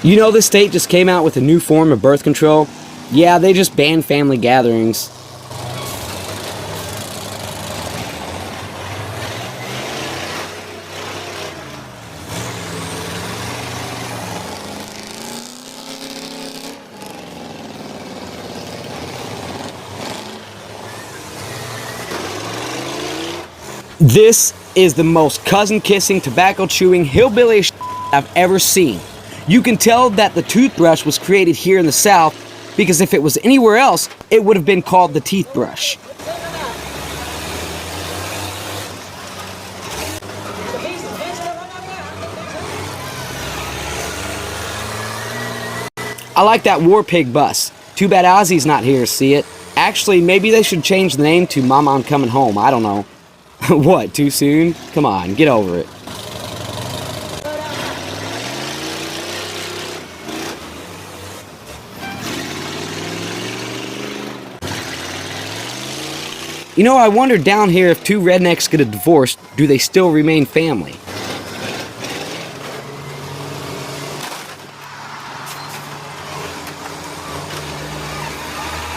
You know this state just came out with a new form of birth control? Yeah, they just banned family gatherings. This is the most cousin-kissing, tobacco-chewing, hillbilly shit I've ever seen. You can tell that the toothbrush was created here in the South because if it was anywhere else, it would have been called the teeth brush. I like that War Pig bus. Too bad Ozzy's not here to see it. Actually, maybe they should change the name to Mama I'm Coming Home. I don't know. What, too soon? Come on, get over it. You know, I wonder down here if two rednecks get a divorce, do they still remain family?